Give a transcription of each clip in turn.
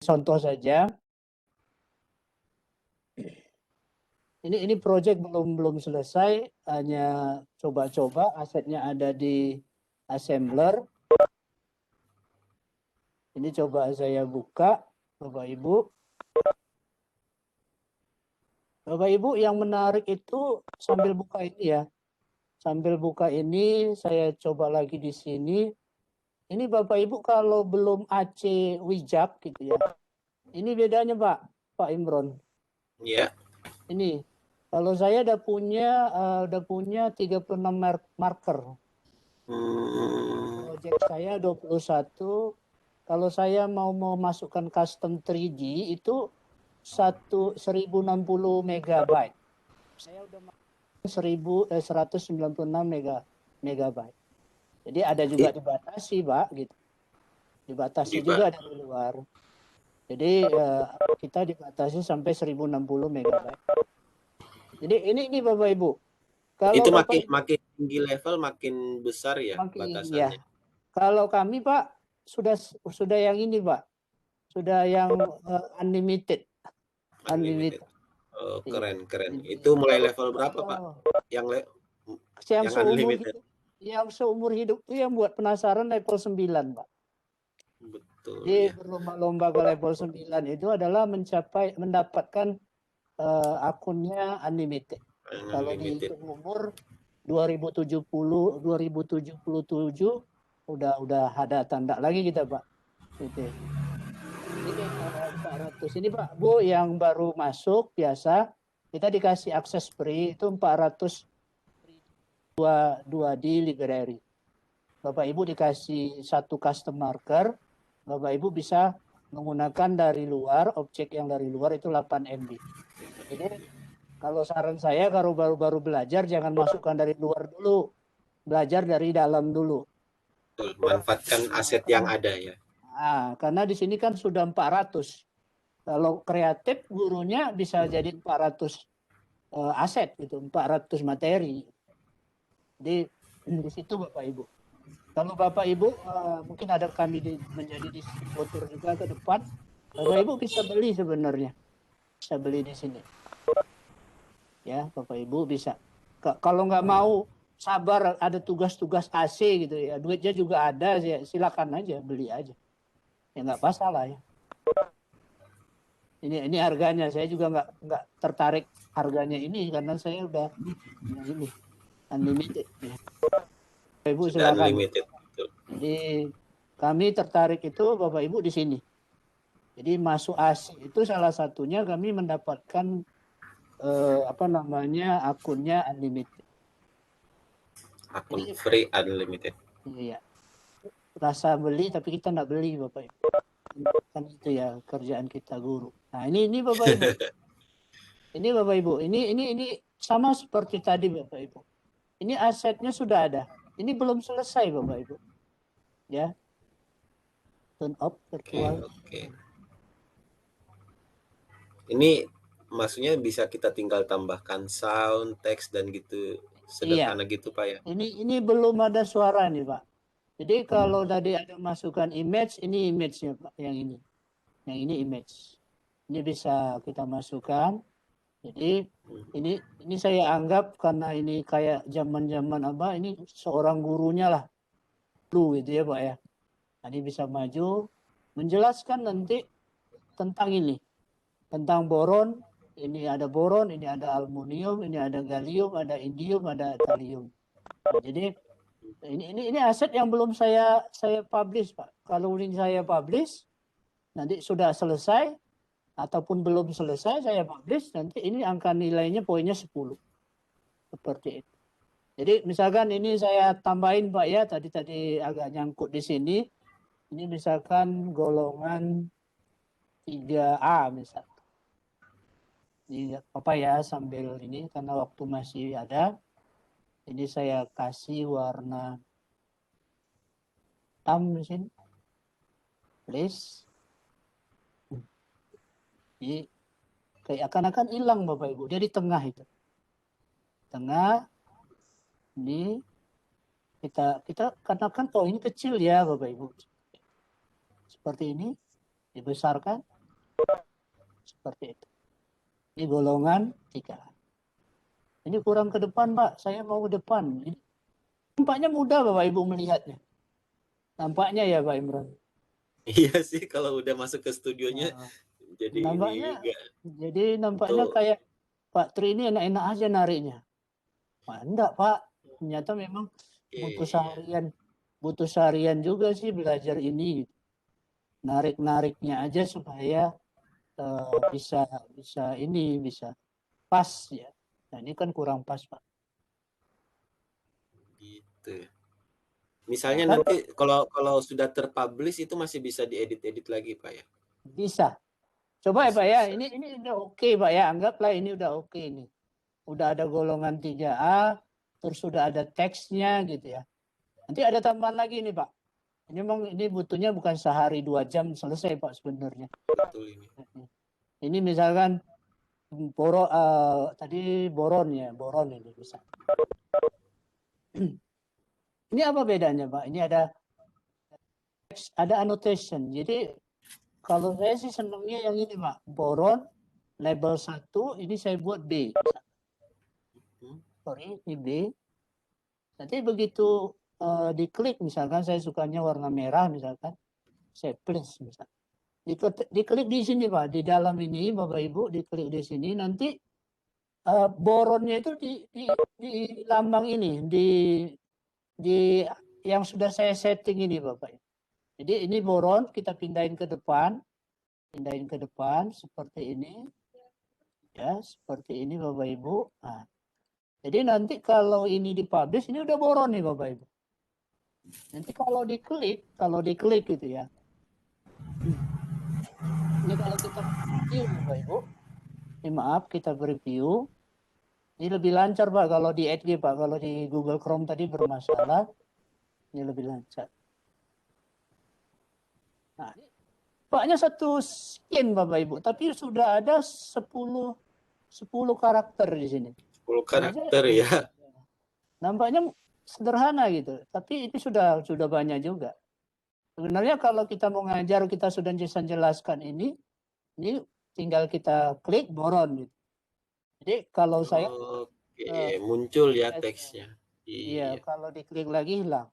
contoh saja. Ini project belum selesai, hanya coba-coba, asetnya ada di assembler. Ini coba saya buka, Bapak Ibu. Bapak Ibu, yang menarik itu sambil buka ini ya. Sambil buka ini, saya coba lagi di sini. Ini Bapak Ibu kalau belum AC Wijak gitu ya. Ini bedanya Pak Imron. Iya. Ini kalau saya udah punya 36 marker. Project saya 21. Kalau saya mau masukkan custom 3D itu 1060 megabyte. Saya udah 196 megabyte. Jadi ada juga dibatasi, Pak, gitu. Dibatasi juga dari luar. Jadi kita dibatasi sampai 1060 megabyte. Jadi ini Bapak Ibu. Kalau itu Bapak makin tinggi level makin besar ya batasannya. Ya. Kalau kami Pak sudah yang ini Pak. Sudah yang unlimited. Oh, keren. Itu mulai level berapa, Pak? Yang unlimited. Yang seumur hidup itu yang buat penasaran level 9, Pak. Betul. Jadi Ya. berlomba-lomba ke level 9 itu adalah mendapatkan akunnya unlimited. Kalau dihitung umur 2077 udah ada tanda lagi kita, Pak. Gitu. Ini 400. Ini Pak Bu yang baru masuk biasa kita dikasih akses free itu 400 2D library. Bapak Ibu dikasih satu custom marker, Bapak Ibu bisa menggunakan dari luar, objek yang dari luar itu 8 MB. Jadi kalau saran saya kalau baru-baru belajar jangan masukkan dari luar dulu, belajar dari dalam dulu. Manfaatkan aset yang ada ya. Karena di sini kan sudah 400. Kalau kreatif gurunya bisa jadi 400 aset gitu, 400 materi. Jadi di situ Bapak Ibu. Kalau Bapak Ibu mungkin ada kami menjadi distributor juga ke depan, Bapak Ibu bisa beli sebenarnya, bisa beli di sini. Ya Bapak Ibu bisa. Kalau nggak mau sabar ada tugas-tugas AC gitu ya, duitnya juga ada, ya silakan aja beli aja. Ya nggak masalah ya. Ini harganya, saya juga nggak tertarik harganya ini karena saya udah ini unlimited. Ya. Bapak Ibu silakan. Unlimited. Jadi kami tertarik itu Bapak Ibu di sini. Jadi masuk AC itu salah satunya kami mendapatkan akunnya unlimited. Akun free unlimited. Iya. Rasa beli tapi kita nggak beli Bapak Ibu. Kan itu ya kerjaan kita guru. Nah ini Bapak Ibu. Ini Bapak Ibu. Ini sama seperti tadi Bapak Ibu. Ini asetnya sudah ada. Ini belum selesai Bapak Ibu. Ya. Turn off virtual. Oke. Ini maksudnya bisa kita tinggal tambahkan sound, teks dan gitu sederhana gitu Pak ya. Ini belum ada suara nih Pak. Jadi kalau tadi ada masukan image, ini image-nya Pak, yang ini. Yang ini image. Ini bisa kita masukkan. Jadi ini saya anggap karena ini kayak zaman-zaman ini seorang gurunya lah. Lu gitu ya Pak ya. Ini bisa maju menjelaskan nanti tentang ini. Tentang boron, ini ada boron, ini ada aluminium, ini ada gallium, ada indium, ada thallium. Nah, jadi ini aset yang belum saya publish Pak. Kalau ini saya publish nanti sudah selesai ataupun belum selesai saya publish, nanti ini angka nilainya poinnya 10. Seperti itu. Jadi misalkan ini saya tambahin Pak ya, tadi agak nyangkut di sini. Ini misalkan golongan 3A misalkan. Ini apa ya sambil ini karena waktu masih ada. Ini saya kasih warna hitam di sini. Please. Jadi kayak akan hilang Bapak Ibu. Dia di tengah itu. Tengah. Ini kita katakan ini kecil ya Bapak Ibu. Seperti ini dibesarkan. Seperti itu. Ini golongan 3. Ini kurang ke depan, Pak. Saya mau ke depan. Ini nampaknya mudah Bapak Ibu melihatnya. Nampaknya ya Pak Imran. Iya sih, kalau udah masuk ke studionya Nah, jadi ini nampaknya, juga. jadi nampaknya Untuk kayak Pak Tri ini enak-enak aja nariknya. Wah, enggak Pak. Ternyata memang butuh iya. seharian, butuh seharian juga sih belajar ini. Narik-nariknya aja supaya bisa bisa pas ya. Nah ini kan kurang pas Pak. Gitu. Nah, Misalnya kan nanti kalau sudah terpublish itu masih bisa diedit-edit lagi, Pak ya? bisa. Coba ya Masih Pak ya, bisa. ini udah oke Pak ya, anggaplah ini udah oke nih. Udah ada golongan 3A, terus sudah ada teksnya gitu ya. Nanti ada tambahan lagi nih Pak. Ini memang ini butuhnya bukan sehari 2 jam selesai Pak sebenarnya. Betul ini. Ini misalkan tadi boron ya, boron ini bisa. Ini apa bedanya Pak? Ini ada annotation. Jadi kalau saya sih senangnya yang ini Pak, boron label 1 ini saya buat B. Sorry, ini B. Nanti begitu diklik misalkan saya sukanya warna merah misalkan, saya plus misalkan. Diklik di sini Pak, di dalam ini Bapak Ibu diklik di sini nanti boronnya itu di lambang ini di yang sudah saya setting ini Bapak. Jadi ini boron kita pindahin ke depan seperti ini ya, seperti ini Bapak Ibu. Nah, jadi nanti kalau ini dipublish ini udah boron nih Bapak Ibu. Nanti kalau diklik gitu ya. Ini kalau kita review Bapak Ibu. Ini maaf kita review. Ini lebih lancar Pak kalau di Edge Pak. Kalau di Google Chrome tadi bermasalah. Ini lebih lancar. Nah, ini Paknya satu skin Bapak Ibu, tapi sudah ada 10 karakter di sini. 10 karakter ya. Nampaknya sederhana gitu, tapi ini sudah banyak juga. Sebenarnya kalau kita mau ngajar, kita sudah bisa jelaskan ini tinggal kita klik boron gitu. Jadi kalau saya Oke, muncul ya teksnya. iya, Iya. kalau diklik lagi hilang.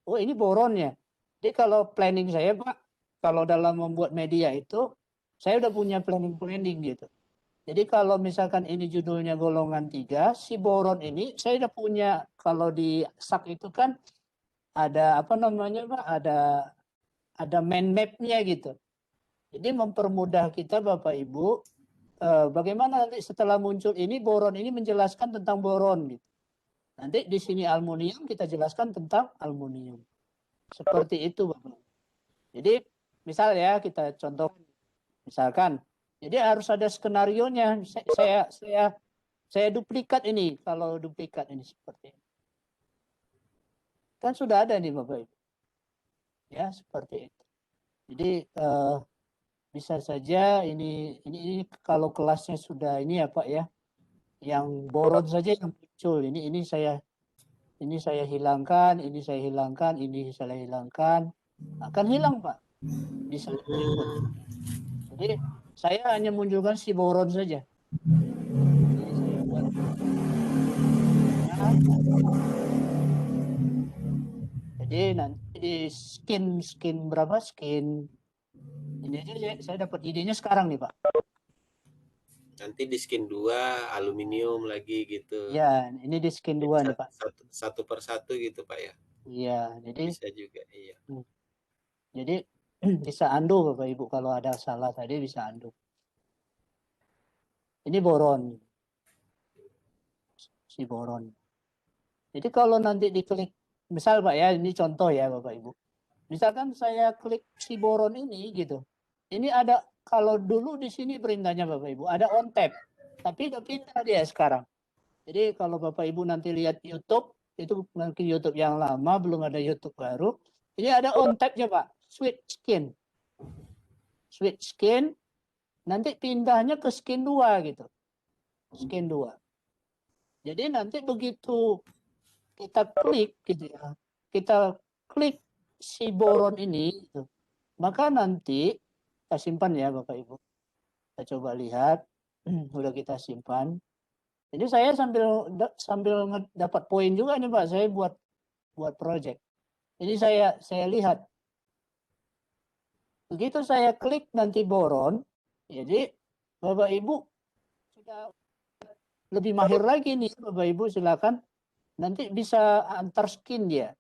Oh, ini boronnya. Jadi kalau planning saya, Pak, kalau dalam membuat media itu, saya udah punya planning gitu. Jadi kalau misalkan ini judulnya golongan 3, si boron ini saya udah punya, kalau di SAK itu kan ada apa namanya Pak, ada mind map-nya gitu. Jadi mempermudah kita Bapak Ibu, bagaimana nanti setelah muncul ini boron ini menjelaskan tentang boron gitu. Nanti di sini aluminium kita jelaskan tentang aluminium. Seperti itu Bapak. Jadi misal ya kita contoh misalkan, jadi harus ada skenarionya. Saya duplikat ini, kalau duplikat ini seperti ini. Kan sudah ada nih Bapak Ibu. Ya, seperti itu. Jadi bisa saja ini kalau kelasnya sudah ini ya Pak ya, yang boron saja yang muncul. Ini saya hilangkan, ini saya hilangkan, akan hilang Pak di slide berikutnya. Jadi saya hanya munculkan si boron saja. Ini saya buat. Jadi nanti di skin berapa skin ini aja saya dapat idenya sekarang nih Pak. Nanti di skin 2 aluminium lagi gitu. Ya, ini di skin 2 nih Pak. Satu per satu gitu Pak ya. Iya, jadi Bisa juga, iya. Jadi bisa undo Bapak Ibu kalau ada salah tadi bisa undo. Ini boron. Si boron. Jadi kalau nanti diklik, misal Pak ya, ini contoh ya Bapak Ibu. Misalkan saya klik si boron ini gitu. Ini ada, kalau dulu di sini perintahnya Bapak Ibu, ada on tab. Tapi udah pindah dia sekarang. Jadi kalau Bapak Ibu nanti lihat YouTube, itu mungkin YouTube yang lama, belum ada YouTube baru. Ini ada on tab-nya Pak, switch skin. Switch skin, nanti pindahnya ke skin 2 gitu. Skin 2. Jadi nanti begitu kita klik gitu ya, kita klik si boron ini, gitu, maka nanti kita simpan ya Bapak Ibu. Kita coba lihat, udah kita simpan. Jadi saya sambil dapat poin juga nih Pak, saya buat project. Jadi saya lihat, begitu saya klik nanti boron, jadi Bapak Ibu sudah lebih mahir lagi nih, Bapak Ibu silakan nanti bisa antar skin dia.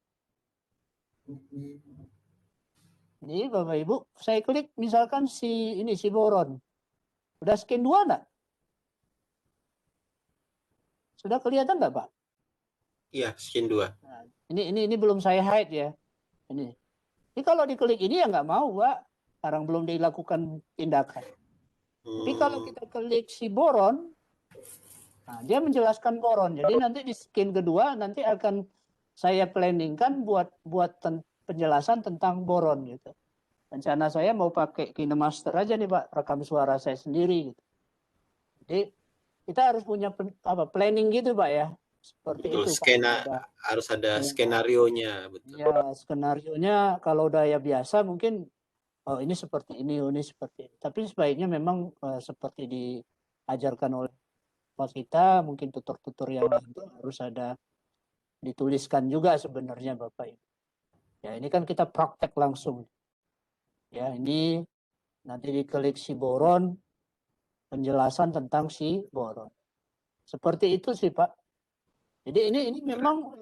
Jadi Bapak Ibu, saya klik misalkan si boron. Udah skin 2 enggak? Sudah kelihatan enggak, Pak? Iya, skin 2. Nah, ini belum saya hide ya. Ini kalau diklik ini ya nggak mau, Pak. Sekarang belum dilakukan tindakan. Tapi kalau kita klik si boron, nah, dia menjelaskan boron. Jadi nanti di skin kedua nanti akan saya planningkan buat penjelasan tentang boron gitu. Rencana saya mau pakai KineMaster aja nih Pak, rekam suara saya sendiri gitu. Jadi kita harus punya planning gitu Pak ya. Seperti betul, itu. Harus ada skenario-nya, betul. Ya, skenario-nya kalau daya biasa mungkin oh ini seperti ini, oh ini seperti ini. Tapi sebaiknya memang seperti diajarkan oleh kita, mungkin tutor-tutor yang lain itu harus ada dituliskan juga sebenarnya Bapak Ibu. Ya ini kan kita praktek langsung. Ya ini nanti diklik si boron, penjelasan tentang si boron. Seperti itu sih Pak. Jadi ini memang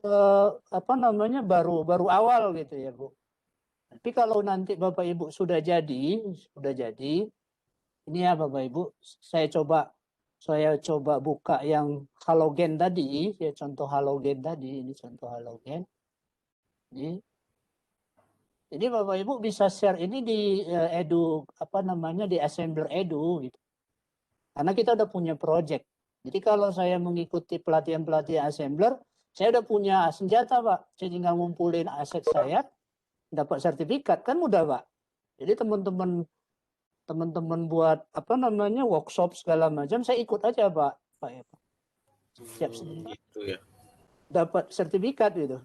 baru awal gitu ya Bu. Tapi kalau nanti Bapak Ibu sudah jadi, ini ya Bapak Ibu, saya coba buka yang halogen tadi, ya contoh halogen tadi, ini contoh halogen. Jadi Bapak Ibu bisa share ini di di Assembler Edu gitu. Karena kita udah punya project. Jadi kalau saya mengikuti pelatihan-pelatihan Assembler, saya udah punya senjata Pak. Saya tinggal ngumpulin aset saya, dapat sertifikat, kan mudah Pak. Jadi teman-teman buat workshop segala macam, saya ikut aja Pak ya Pak. Siap gitu ya. Dapat sertifikat gitu.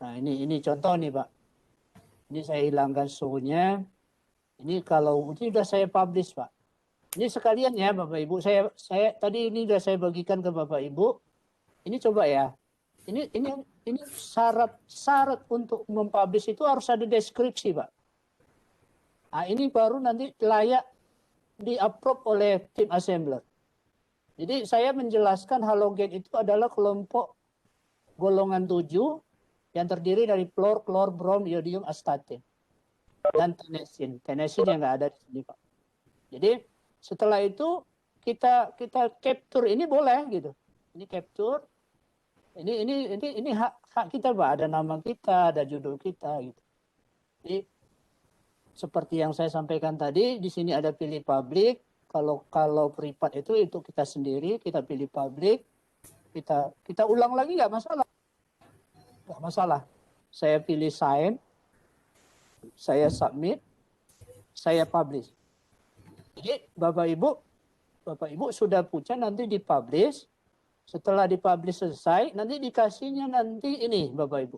Nah ini contoh nih Pak. Ini saya hilangkan show-nya. Ini kalau ini udah saya publish Pak. Ini sekalian ya Bapak Ibu. Saya tadi ini udah saya bagikan ke Bapak Ibu. Ini coba ya. Ini syarat untuk mempublish itu harus ada deskripsi Pak. Nah ini baru nanti layak di-approve oleh tim assembler. Jadi saya menjelaskan halogen itu adalah kelompok golongan 7 yang terdiri dari fluor, klor, brom, iodium, astatin, dan tenesin. Tenesin yang nggak ada di sini Pak. Jadi setelah itu kita capture ini boleh gitu. Ini capture. Ini hak kita Pak. Ada nama kita, ada judul kita gitu. Jadi seperti yang saya sampaikan tadi, di sini ada pilih public. Kalau privat itu kita sendiri, kita pilih public. Kita ulang lagi nggak masalah. Nggak masalah. Saya pilih sign, saya submit, saya publish. Jadi Bapak Ibu sudah punya nanti dipublish. Setelah dipublish selesai, nanti dikasihnya nanti ini Bapak Ibu.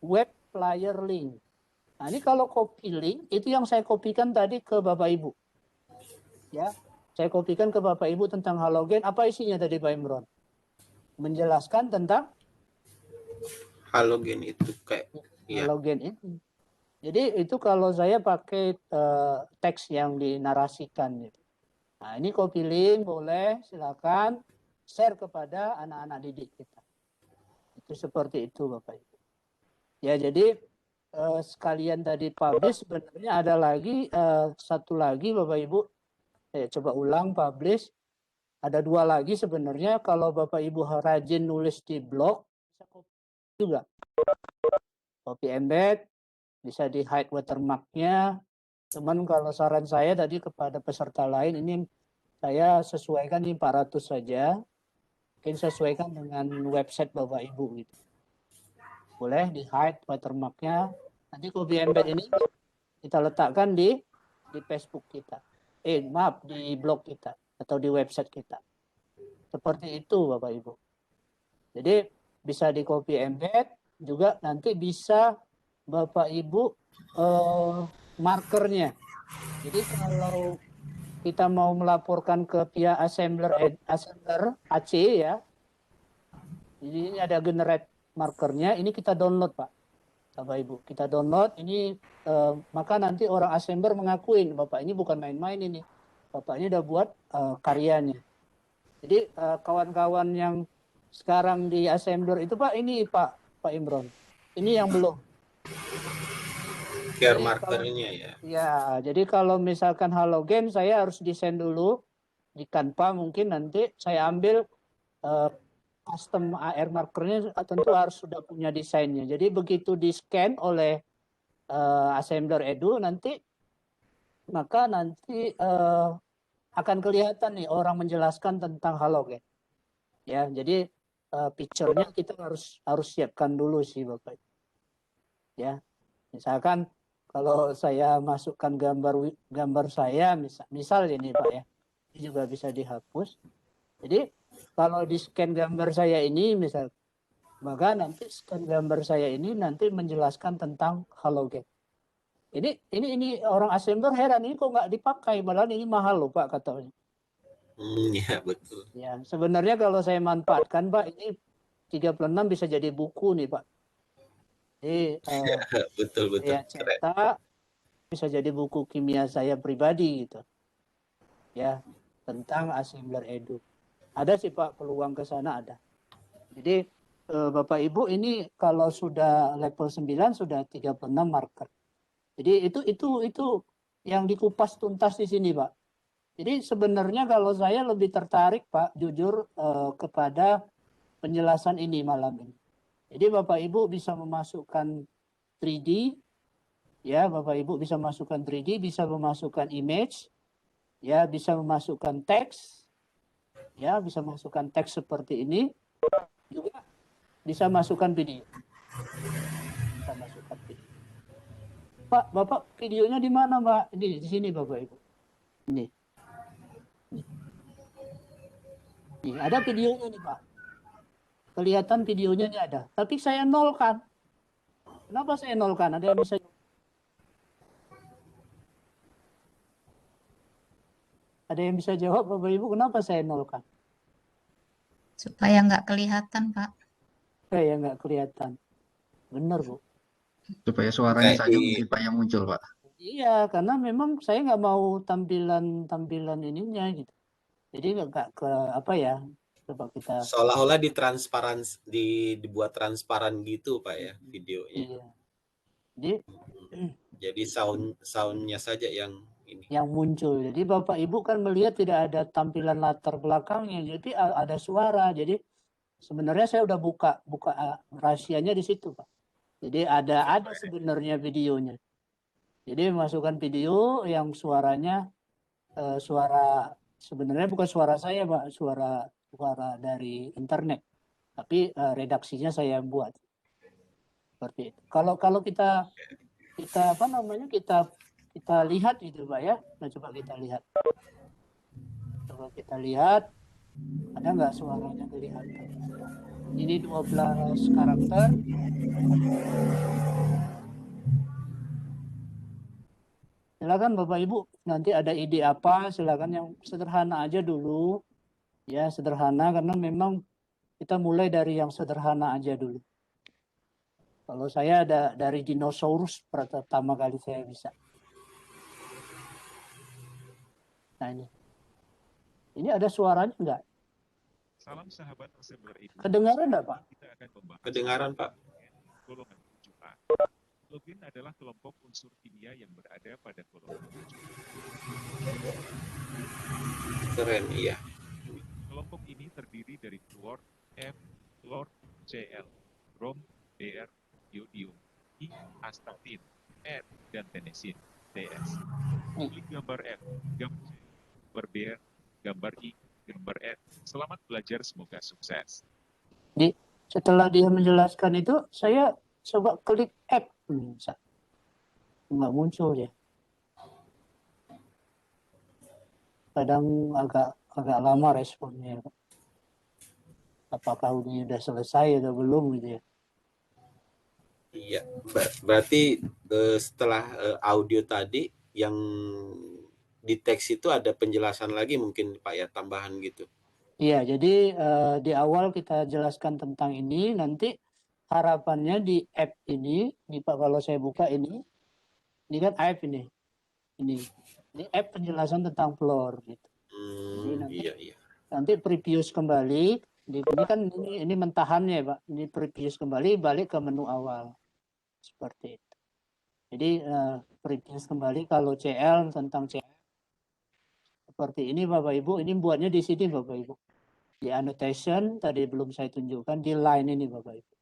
Web flyer link. Nah ini kalau copy link, itu yang saya kopikan tadi ke Bapak Ibu. Ya, saya kopikan ke Bapak Ibu tentang halogen. Apa isinya tadi Pak Imron? Menjelaskan tentang halogen itu kayak halogen itu. Jadi itu kalau saya pakai teks yang dinarasikan gitu. Nah ini copy link boleh, silakan share kepada anak-anak didik kita. Itu seperti itu Bapak Ibu. Ya jadi sekalian tadi publish, sebenarnya ada lagi satu lagi Bapak Ibu. Saya coba ulang publish. Ada 2 lagi sebenarnya. Kalau Bapak Ibu rajin nulis di blog, bisa copy juga. Copy embed, bisa di hide watermark-nya. Cuman kalau saran saya tadi kepada peserta lain, ini saya sesuaikan di 400 saja. Mungkin sesuaikan dengan website Bapak Ibu gitu. Boleh di hide watermark-nya. Nanti copy embed ini kita letakkan di Facebook kita. Di blog kita atau di website kita. Seperti itu Bapak Ibu. Jadi bisa di copy embed, juga nanti bisa Bapak Ibu markernya. Jadi kalau kita mau melaporkan ke pihak assembler AC ya. Jadi ini ada generate markernya, ini kita download Pak. Bapak Ibu, kita download ini maka nanti orang assembler mengakuin Bapak ini bukan main-main ini. Bapak ini udah buat karyanya. Jadi kawan-kawan yang sekarang di assembler itu Pak ini Pak Imron. Ini yang belum. Care Jadi markernya ya. Ya, jadi kalau misalkan halogen saya harus desain dulu di Canva, mungkin nanti saya ambil custom AR markernya tentu harus sudah punya desainnya. Jadi begitu di scan oleh assembler Edu maka nanti akan kelihatan nih orang menjelaskan tentang halogen. Ya, jadi picture-nya kita harus siapkan dulu sih Bapak. Ya, misalkan kalau saya masukkan gambar saya, misal ini Pak ya, ini juga bisa dihapus. Jadi kalau di scan gambar saya ini, misal, maka nanti scan gambar saya ini nanti menjelaskan tentang halogen. Ini orang assembler heran, ini kok nggak dipakai, padahal ini mahal loh Pak katanya. Ya betul. Ya, sebenarnya kalau saya manfaatkan Pak, ini 36 bisa jadi buku nih Pak. Jadi Betul saya cetak, bisa jadi buku kimia saya pribadi gitu. Ya, tentang assembler Edu. Ada sih Pak peluang ke sana ada. Jadi Bapak Ibu ini kalau sudah level 9 sudah 36 marker. Jadi itu yang dikupas tuntas di sini Pak. Jadi sebenarnya kalau saya lebih tertarik Pak jujur kepada penjelasan ini malam ini. Jadi Bapak Ibu bisa memasukkan 3D, ya Bapak Ibu bisa masukkan 3D, bisa memasukkan image, ya bisa memasukkan teks, ya bisa masukkan teks seperti ini, juga bisa masukkan video. Bisa masukkan video. Pak, Bapak videonya di mana Pak? Di sini Bapak Ibu. Ini. Nih, ada videonya nih Pak. Kelihatan videonya ini ada. Tapi saya nolkan. Kenapa saya nolkan? Ada yang bisa jawab Bapak Ibu kenapa saya nolkan? Supaya nggak kelihatan Pak. Kayak nggak kelihatan. Benar Bu. Supaya suaranya saja mungkin Pak yang muncul Pak. Iya, karena memang saya nggak mau tampilan ininya gitu. Jadi nggak ke apa ya? Coba kita. Seolah-olah dibuat transparan gitu Pak ya videonya. Iya. Jadi soundnya saja yang ini. Yang muncul. Jadi Bapak Ibu kan melihat tidak ada tampilan latar belakangnya. Jadi ada suara. Jadi sebenarnya saya udah buka rahasianya di situ Pak. Jadi ada sebenarnya videonya. Jadi masukkan video yang suaranya suara sebenarnya bukan suara saya Pak, suara dari internet. Tapi redaksinya saya buat. Seperti itu. Kalau kita apa namanya kita lihat itu Pak ya. Nah, coba kita lihat. Coba kita lihat ada nggak suaranya kelihatan. Ini 12 karakter. Silakan Bapak Ibu, nanti ada ide apa, silakan yang sederhana aja dulu. Ya, sederhana karena memang kita mulai dari yang sederhana aja dulu. Kalau saya ada dari dinosaurus pertama kali saya bisa. Nah ini. Ini ada suaranya enggak? Salam sahabat assembler Edu. Kedengaran enggak Pak? Kita akan membahas Kedengaran Pak. golongan 7A. Halogen adalah kelompok unsur kimia yang berada pada golongan 7. Keren, iya. Kelompok ini terdiri dari fluor, F, fluor, Cl, brom, Br, iodium, I, astatin, R, dan tenesin, Ts. Klik gambar F, gambar Br, gambar I, gambar F. Selamat belajar, semoga sukses. Jadi setelah dia menjelaskan itu, saya coba klik F. Nggak muncul ya. Kadang agak lama responnya. Apakah ini udah selesai atau belum gitu ya? Iya, berarti setelah audio tadi yang di teks itu ada penjelasan lagi mungkin Pak ya, tambahan gitu. Iya, jadi di awal kita jelaskan tentang ini, nanti harapannya di app ini, Pak kalau saya buka ini kan app ini. Ini app penjelasan tentang floor gitu. Jadi nanti previous kembali, ini kan ini mentahannya ya Pak, ini previous kembali balik ke menu awal. Seperti itu. Jadi previous kembali kalau CL tentang CL. Seperti ini Bapak Ibu, ini buatnya di sini Bapak Ibu. Di annotation tadi belum saya tunjukkan, di line ini Bapak Ibu.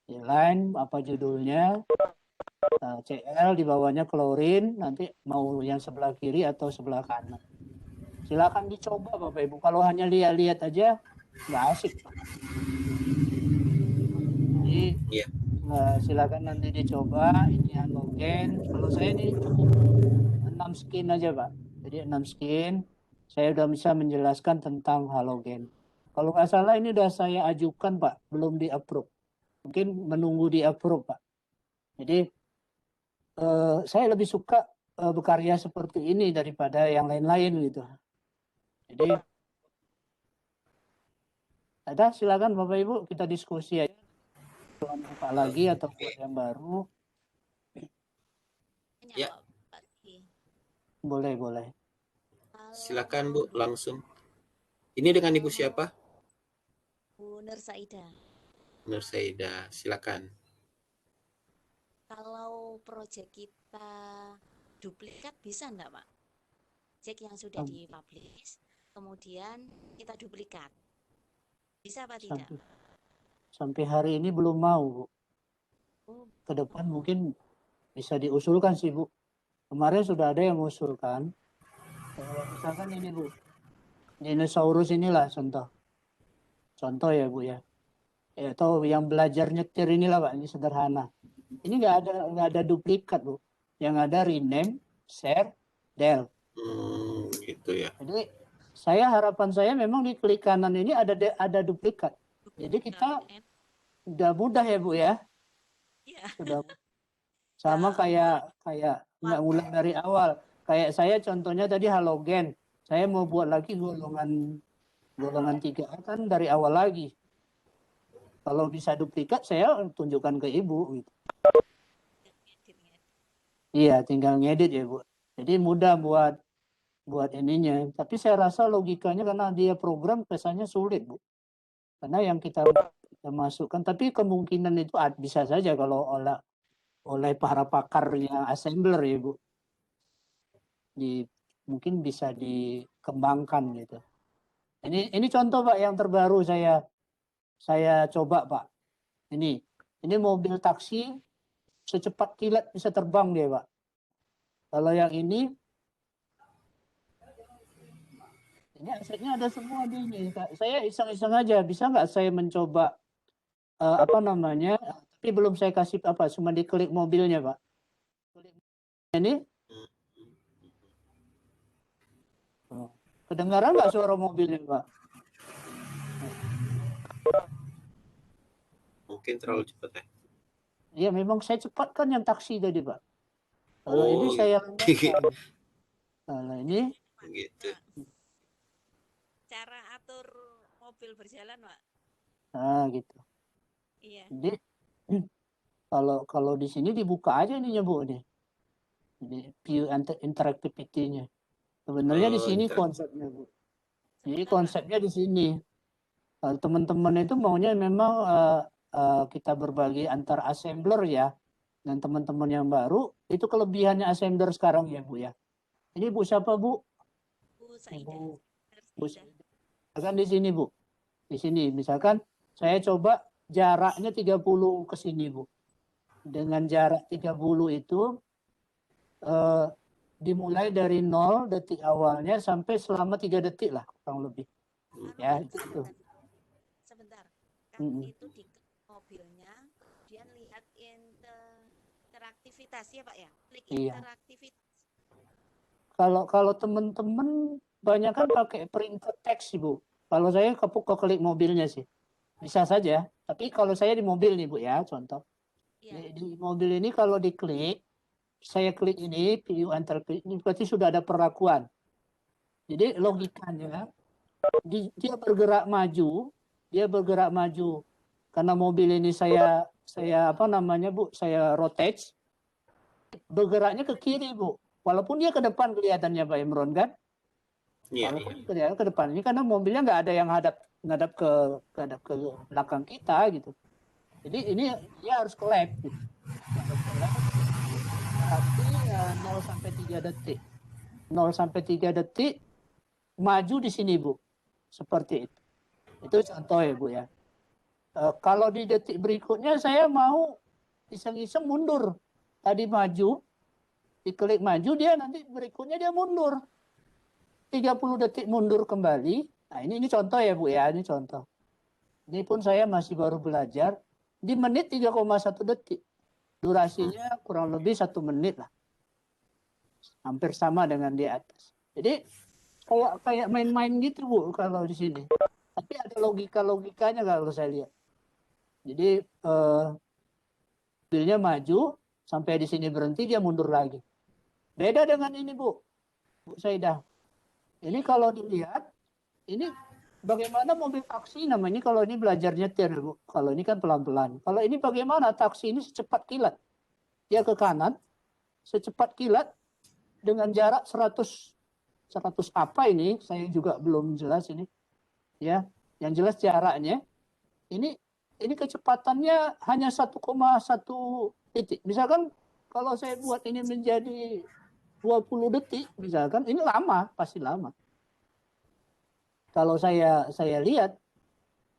Di line apa judulnya, CL di bawahnya klorin, nanti mau yang sebelah kiri atau sebelah kanan. Silakan dicoba Bapak Ibu, kalau hanya lihat-lihat aja nggak asik Pak. Jadi silakan nanti dicoba, ini halogen, kalau saya ini cukup 6 skin aja Pak. Jadi 6 skin, saya udah bisa menjelaskan tentang halogen. Kalau nggak salah ini udah saya ajukan Pak, belum di-approve. Mungkin menunggu di-approve Pak. Jadi saya lebih suka berkarya seperti ini daripada yang lain-lain gitu. Jadi ada silakan Bapak Ibu kita diskusi aja. Buka lagi atau buat yang baru. Ya. Boleh. Silakan Bu, langsung. Ini dengan Ibu siapa? Bu Nursaida. Nursaida, silakan. Kalau proyek kita duplikat bisa enggak Pak? Cek yang sudah dipublish, kemudian kita duplikat. Bisa apa tidak? Sampai hari ini belum mau Bu. Ke depan mungkin bisa diusulkan sih Bu. Kemarin sudah ada yang mengusulkan. Misalkan ini Bu, dinosaurus inilah contoh ya Bu ya. Atau yang belajar nyetir inilah Pak, ini sederhana. Ini nggak ada duplikat Bu. Yang ada rename, share, del. Gitu ya. Jadi harapan saya memang di klik kanan ini ada duplikat. Jadi kita udah mudah ya Bu ya. Sudah sama kayak nggak ngulang dari awal. Kayak saya contohnya tadi halogen. Saya mau buat lagi golongan 3A kan dari awal lagi. Kalau bisa duplikat saya tunjukkan ke Ibu gitu. Iya, tinggal ngedit ya Bu. Jadi mudah buat ininya. Tapi saya rasa logikanya karena dia program kesannya sulit Bu. Karena yang kita masukkan, tapi kemungkinan itu bisa saja kalau oleh para pakarnya assembler ya Bu. Mungkin bisa dikembangkan gitu. Ini contoh Pak yang terbaru saya coba Pak. Ini mobil taksi secepat kilat bisa terbang dia Pak. Kalau yang ini asetnya ada semua di ini. Saya iseng-iseng aja, bisa nggak saya mencoba tapi belum saya kasih cuma diklik mobilnya Pak. Ini kedengaran nggak suara mobilnya Pak? Mungkin terlalu cepat ya. Iya memang saya cepatkan yang taksi tadi Pak. Kalau ini saya kalau ini gitu. Cara atur mobil berjalan Pak. Gitu. Iya. Jadi kalau di sini dibuka aja ininya Bu nih. Ini view interactivity-nya. Sebenarnya di sini konsepnya Bu. Jadi konsepnya di sini. Teman-teman itu maunya memang kita berbagi antar assembler ya. Dan teman-teman yang baru itu kelebihannya assembler sekarang ya Bu ya. Ini Bu siapa Bu? Bu Saida. Bu Saida. Misalkan di sini Bu. Di sini misalkan saya coba jaraknya 30 ke sini Bu. Dengan jarak 30 itu dimulai dari 0 detik awalnya sampai selama 3 detik lah kurang lebih. Ya itu. Sebentar. Kan itu di mobilnya dia lihat interaktivitas ya Pak ya? Klik interaktivitas. Kalau teman-teman banyak kan pakai printer teks sih Bu. Kalau saya klik mobilnya sih. Bisa saja. Tapi kalau saya di mobil nih Bu ya, contoh. Di mobil ini kalau diklik, saya klik ini, view enter klik ini berarti sudah ada perlakuan. Jadi logikanya dia bergerak maju, karena mobil ini saya apa namanya Bu, saya rotate, bergeraknya ke kiri Bu. Walaupun dia ke depan kelihatannya Pak Imron kan? Iya, Walaupun kelihatan ke depan ini karena mobilnya nggak ada yang ngadap ke belakang kita gitu. Jadi ini dia harus ke left gitu. Tapi 0 sampai 3 detik. 0 sampai 3 detik maju di sini Bu. Seperti itu. Itu contoh ya Bu ya. Kalau di detik berikutnya saya mau iseng-iseng mundur. Tadi maju, diklik maju dia nanti berikutnya dia mundur. 30 detik mundur kembali. Nah ini contoh ya Bu ya, ini contoh. Ini pun saya masih baru belajar. Di menit 3,1 detik. Durasinya kurang lebih 1 menit lah. Hampir sama dengan di atas. Jadi kayak main-main gitu Bu kalau di sini. Tapi ada logikanya kalau saya lihat. Jadi mobilnya maju sampai di sini berhenti dia mundur lagi. Beda dengan ini Bu Saidah. Ini kalau dilihat ini bagaimana mobil taksi namanya kalau ini belajar nyetir Bu. Kalau ini kan pelan-pelan. Kalau ini bagaimana taksi ini secepat kilat. Dia ke kanan secepat kilat dengan jarak 100 apa ini saya juga belum jelas ini. Ya, yang jelas jaraknya ini kecepatannya hanya 1,1 titik. Misalkan kalau saya buat ini menjadi 20 detik misalkan, ini lama, pasti lama. Kalau saya lihat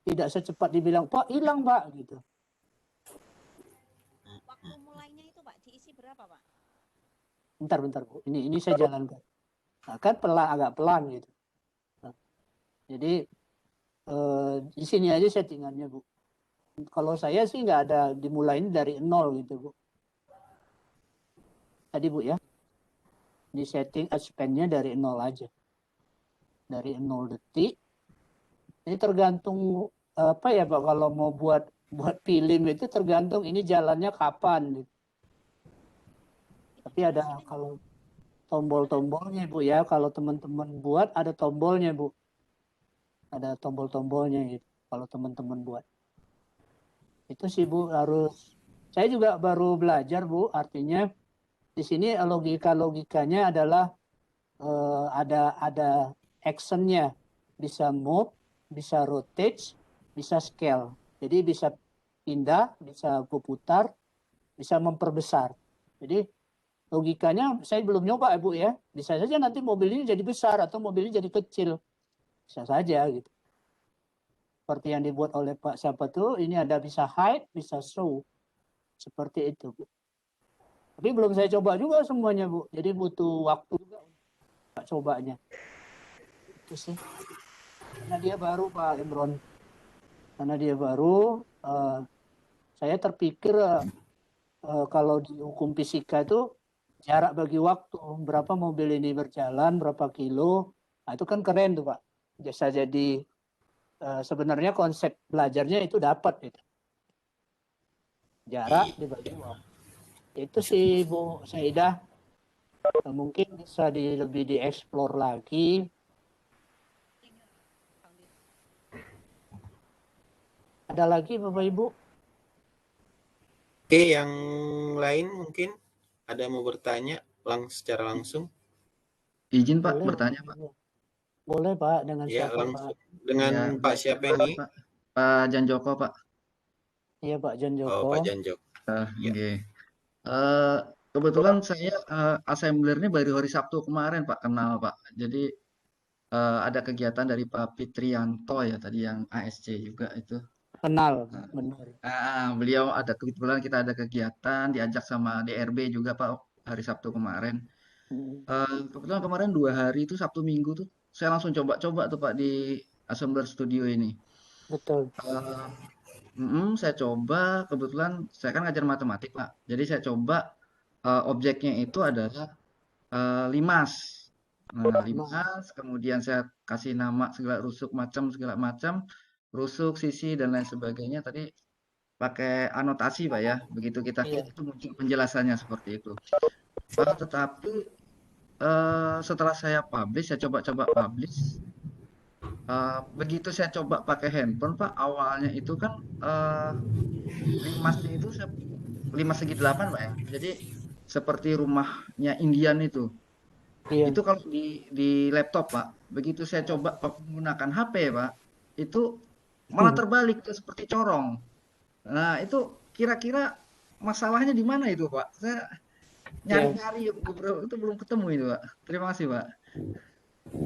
tidak secepat dibilang, Pak hilang Pak gitu. Waktu mulainya itu Pak diisi berapa Pak? Bentar Bu, ini saya jalankan. Nah, kan agak pelan gitu. Nah, jadi di sini aja settingannya Bu. Kalau saya sih nggak ada dimulain dari 0 gitu Bu. Tadi Bu ya. Di setting span-nya dari 0 aja. Dari 0 detik. Ini tergantung apa ya Pak kalau mau buat film itu tergantung ini jalannya kapan gitu. Tapi ada kalau tombol-tombolnya Bu ya. Kalau teman-teman buat ada tombolnya Bu. Ada tombol-tombolnya gitu. Kalau teman-teman buat. Itu sih Bu harus. Saya juga baru belajar Bu. Artinya di sini logikanya adalah ada actionnya. Bisa move, bisa rotate, bisa scale. Jadi bisa pindah, bisa berputar, bisa memperbesar. Jadi logikanya saya belum nyoba Bu ya. Bisa saja nanti mobil ini jadi besar atau mobil ini jadi kecil. Bisa saja gitu. Seperti yang dibuat oleh Pak siapa tuh, ini ada bisa hide, bisa show. Seperti itu Bu. Tapi belum saya coba juga semuanya Bu. Jadi butuh waktu juga untuk cobanya. Itu sih. Karena dia baru Pak Imron. Karena dia baru, saya terpikir kalau di hukum fisika itu jarak bagi waktu. Berapa mobil ini berjalan, berapa kilo. Nah, itu kan keren tuh Pak. Bisa jadi sebenarnya konsep belajarnya itu dapat gitu. Jarak dibagi waktu. Itu sih Bu Saidah. Mungkin bisa lebih dieksplor lagi. Ada lagi Bapak Ibu? Oke, yang lain mungkin ada mau bertanya secara langsung? Izin Pak Boleh, bertanya Pak. Boleh Pak, dengan Ya, siapa langsung. Pak? Dengan Ya, Pak siapa ini? Pak Janjoko Pak. Iya Pak Janjoko. Oh, Pak Janjoko. Ya. Okay. Kebetulan saya assembler ini baru hari Sabtu kemarin Pak kenal Pak. Jadi ada kegiatan dari Pak Fitrianto ya tadi yang ASC juga itu. Kenal, benar. Beliau ada kebetulan kita ada kegiatan diajak sama DRB juga Pak hari Sabtu kemarin. Kebetulan kemarin 2 hari itu Sabtu Minggu tuh saya langsung coba-coba tuh Pak di Assembler Studio ini. Betul. Saya coba kebetulan saya kan ngajar matematik Pak. Jadi saya coba objeknya itu adalah limas. Nah, limas, kemudian saya kasih nama segala macam, rusuk, sisi dan lain sebagainya. Tadi pakai anotasi Pak ya. Begitu kita klik itu muncul penjelasannya seperti itu. Tetapi setelah saya publish, saya coba-coba publish. Begitu saya coba pakai handphone, Pak, awalnya itu kan limasnya itu 5:8, Pak ya. Jadi seperti rumahnya Indian itu. Iya. Itu kalau di laptop, Pak. Begitu saya coba menggunakan HP, Pak, itu malah terbalik tuh seperti corong. Nah, itu kira-kira masalahnya di mana itu, Pak? Saya Ya, nyari-nyari beberapa itu belum ketemu itu, Pak. Terima kasih, Pak.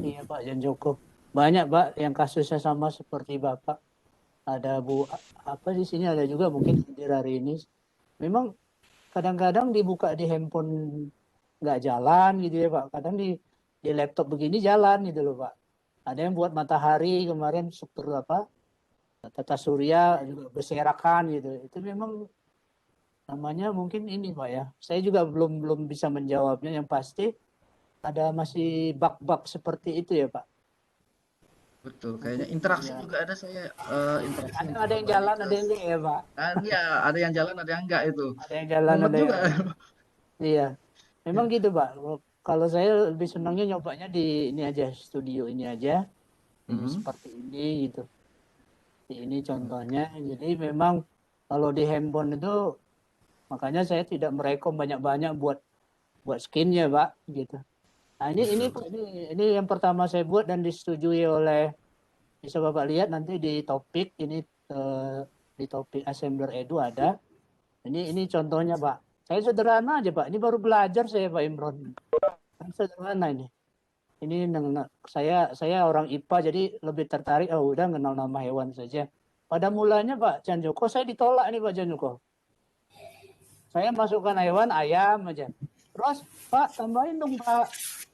iya Pak Jan Joko. Banyak Pak yang kasusnya sama seperti Bapak. Ada Bu apa di sini ada juga mungkin hadir hari ini. Memang kadang-kadang dibuka di handphone nggak jalan gitu ya Pak. Kadang di laptop begini jalan gitu loh Pak. Ada yang buat matahari kemarin struktur apa tata surya juga berserakan gitu. Itu memang namanya mungkin ini Pak ya. Saya juga belum bisa menjawabnya. Yang pasti ada masih bug-bug seperti itu ya Pak. Betul, kayaknya interaksi Ya. juga ada saya interaksi Ada yang jalan, ada yang enggak ya Pak. Iya, ada yang jalan, ada yang enggak itu. Ada yang jalan, Mumet ada juga. yang iya. Memang gitu Pak. Kalau saya lebih senangnya nyobanya di ini aja, studio ini aja. Ini seperti ini gitu. Ini contohnya. Jadi memang kalau di handphone itu makanya saya tidak merekom banyak-banyak buat skinnya Pak gitu. Nah ini yang pertama saya buat dan disetujui oleh, bisa Bapak lihat nanti di topik ini di topik Assembler Edu ada. Ini contohnya Pak. Saya sederhana aja Pak. Ini baru belajar saya Pak Imron. Sederhana ini. Ini saya orang IPA jadi lebih tertarik. Oh udah kenal nama hewan saja. Pada mulanya Pak Jan Joko saya ditolak nih Pak Jan Joko. Saya masukkan hewan ayam aja. Terus Pak tambahin dong Pak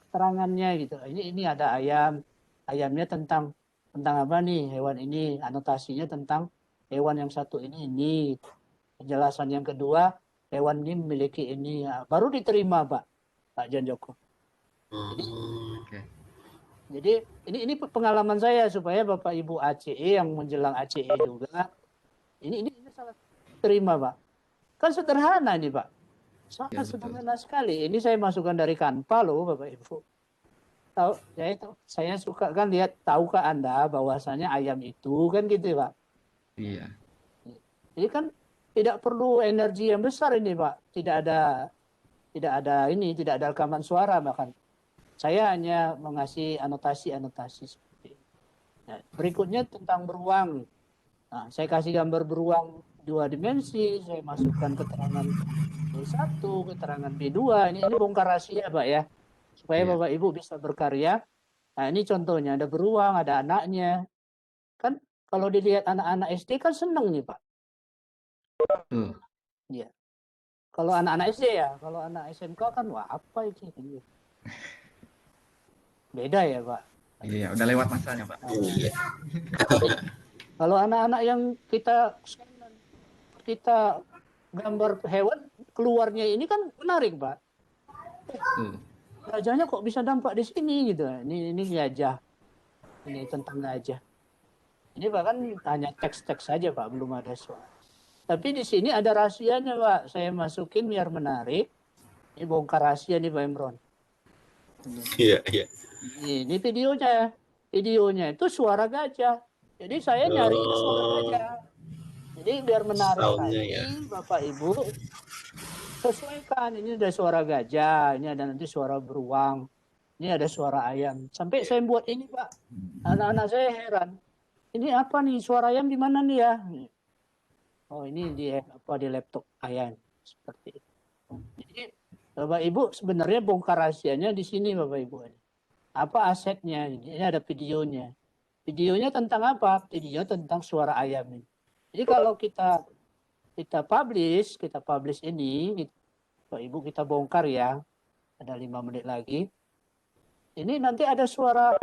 keterangannya gitu. Ini ada ayam. Ayamnya tentang apa nih hewan ini. Anotasinya tentang hewan yang satu ini. Penjelasan yang kedua, hewan ini memiliki ini. Ya, baru diterima Pak Jan Joko. Jadi ini pengalaman saya supaya Bapak Ibu ACE yang menjelang ACE juga. Ini salah terima Pak. Kan sederhana nih Pak. Sangat sederhana sekali. Ini saya masukkan dari Canva loh Bapak Ibu. Saya suka kan lihat, tahukah Anda bahwasanya ayam itu kan gitu Pak. Iya. Jadi kan tidak perlu energi yang besar ini Pak. Tidak ada rekaman suara bahkan. Saya hanya mengasih anotasi seperti ini. Nah, berikutnya tentang beruang. Nah, saya kasih gambar beruang 2 dimensi, saya masukkan keterangan B1, keterangan B2. Ini bongkar rahasia Pak ya. Supaya Bapak Ibu bisa berkarya. Nah, ini contohnya ada beruang, ada anaknya. Kan kalau dilihat anak-anak SD kan seneng nih Pak. Iya. Kalau anak-anak SD ya, kalau anak SMK kan wah apa ini? Beda ya Pak. Iya, udah lewat masanya Pak. Iya. Kalau anak-anak yang kita gambar hewan keluarnya ini kan menarik Pak. Gajahnya kok bisa dampak di sini gitu. Ini gajah. Ini tentang gajah. Ini bahkan hanya teks-teks saja Pak, belum ada suara. Tapi di sini ada rahasianya Pak. Saya masukin biar menarik. Ini bongkar rahasia nih Pak Imron. Iya. Ini videonya. Videonya itu suara gajah. Jadi saya nyari suara gajah. Jadi biar menarik lagi ya. Bapak Ibu sesuaikan. Ini ada suara gajah, ini ada nanti suara beruang, ini ada suara ayam. Sampai saya buat ini Pak. Anak-anak saya heran. Ini apa nih suara ayam di mana nih ya? Oh ini di laptop ayam seperti itu. Jadi Bapak Ibu sebenarnya bongkar rahasianya di sini Bapak Ibu. Apa asetnya? Ini ada videonya. Videonya tentang apa? Video tentang suara ayam ini. Jadi kalau kita publish ini, Bapak Ibu kita bongkar ya. Ada 5 menit lagi. Ini nanti ada suara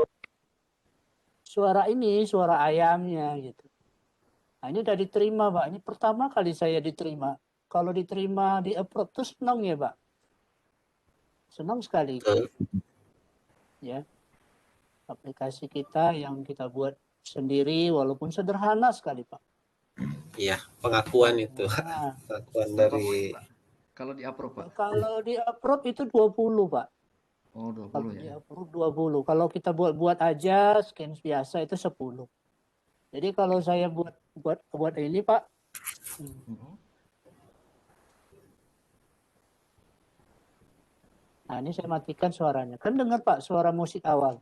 ayamnya gitu. Nah, ini udah diterima Pak. Ini pertama kali saya diterima. Kalau diterima di approve tuh senang ya Pak. Senang sekali. Ya. Aplikasi kita yang kita buat sendiri walaupun sederhana sekali Pak. Iya, pengakuan itu. Pengakuan dari Kalau di approve, Pak. Kalau di approve itu 20, Pak. Oh, Kalau 20 di ya. approve 20. Kalau kita buat aja scan biasa itu 10. Jadi kalau saya buat ini, Pak. Nah, ini saya matikan suaranya. Kan dengar, Pak, suara musik awal.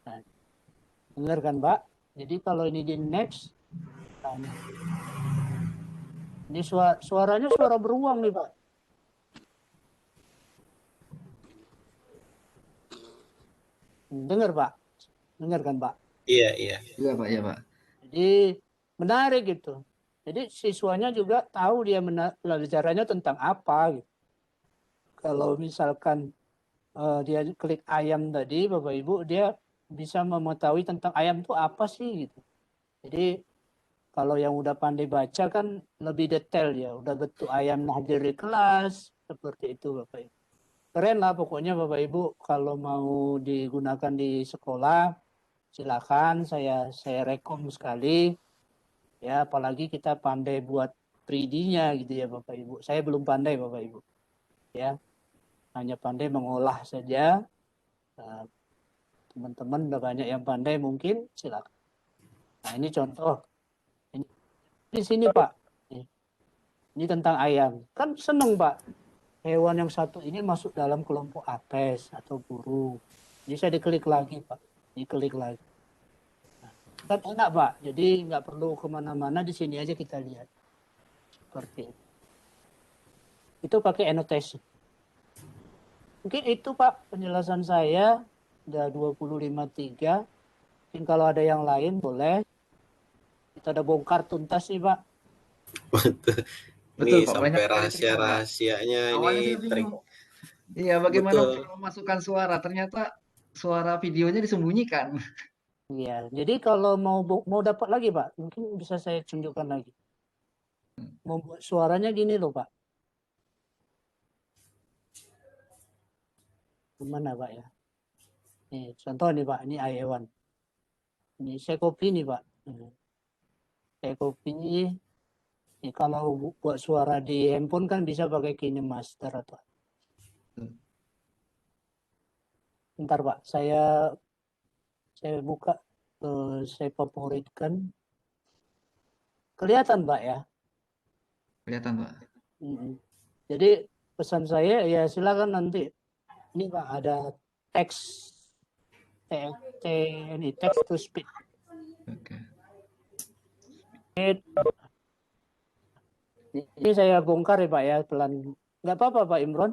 Nah, dengar kan, Pak? Jadi kalau ini di next, nah, ini suaranya suara beruang nih, Pak. Dengar, Pak? Dengar kan, Pak? Iya, iya. Iya, Pak, iya, Pak. Jadi menarik gitu. Jadi siswanya juga tahu dia belajarnya tentang apa gitu. Kalau misalkan dia klik ayam tadi, Bapak Ibu, dia bisa mengetahui tentang ayam itu apa sih gitu. Jadi kalau yang udah pandai baca kan lebih detail ya, udah bentuk ayam hadir di kelas, seperti itu Bapak Ibu. Keren lah pokoknya Bapak Ibu, kalau mau digunakan di sekolah, silakan saya rekom sekali. Ya, apalagi kita pandai buat 3D-nya gitu ya Bapak Ibu. Saya belum pandai Bapak Ibu. Ya, hanya pandai mengolah saja. Teman-teman udah banyak yang pandai mungkin, silakan. Nah, ini contoh. Ini di sini Pak. Ini tentang ayam. Kan seneng Pak. Hewan yang satu ini masuk dalam kelompok apes atau burung. Jadi saya diklik lagi Pak. Diklik lagi. Nah, kan enak Pak. Jadi nggak perlu kemana-mana, di sini aja kita lihat. Seperti itu. Itu pakai annotation. Mungkin itu Pak penjelasan saya. Udah 25.3. Mungkin kalau ada yang lain boleh. Kita udah bongkar tuntas nih Pak. Ini Pak, sampai banyak sekali cerita, Pak. rahasia-rahasianya Awalnya ini saya bingung. Iya, bagaimana memasukkan suara? Ternyata suara videonya disembunyikan. Iya, jadi kalau mau dapat lagi Pak, mungkin bisa saya tunjukkan lagi. Membuat suaranya gini loh Pak. Gimana Pak ya? Nih, contoh nih Pak, ini hewan. Ini saya copy nih Pak. Saya copy. Ini kalau buat suara di handphone kan bisa pakai KineMaster atau. Bentar Pak, saya buka, saya favoritkan. Kelihatan Pak ya? Kelihatan, Pak. Jadi pesan saya ya silakan nanti. Ini Pak ada teks ini text to speech. Oke. Ini saya bongkar ya Pak ya pelan. Nggak apa-apa Pak Imron.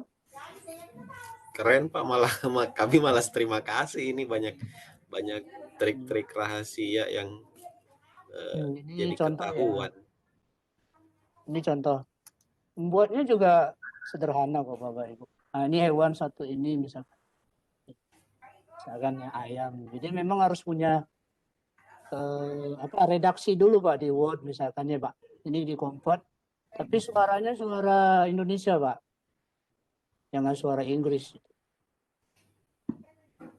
Keren Pak, malah kami malah terima kasih, ini banyak trik-trik rahasia yang ini jadi contoh ketahuan. ya. Ini contoh. Membuatnya juga sederhana kok Bapak Ibu. Nah, ini hewan satu ini misalkan ya ayam. Jadi memang harus punya redaksi dulu Pak di Word misalkan ya Pak. Ini di convert. Tapi suaranya suara Indonesia Pak. Jangan suara Inggris.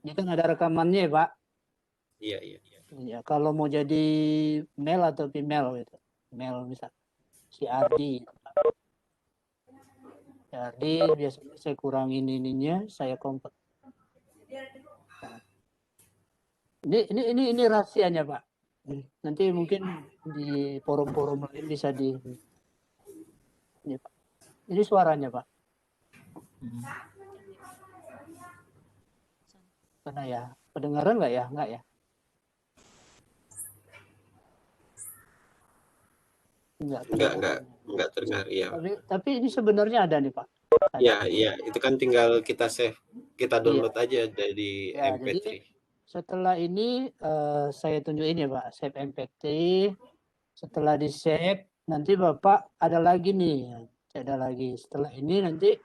Ini kan ada rekamannya ya Pak. Iya. Ya, kalau mau jadi male atau female gitu. Male misal. Si Ardi. Jadi biasanya saya kurangin ininya, saya convert. Ini rahasianya Pak. Nanti mungkin di forum-forum lain bisa di ini Pak. Ini suaranya Pak. Karena ya, kedengaran nggak ya? Nggak ya? Enggak terdengar, ya. Tapi ini sebenarnya ada nih Pak. Iya, itu kan tinggal kita save, kita download aja dari MP3. Jadi setelah ini saya tunjukin ya Pak, save MP3. Setelah di save, nanti Bapak ada lagi nih, ada lagi. Setelah ini nanti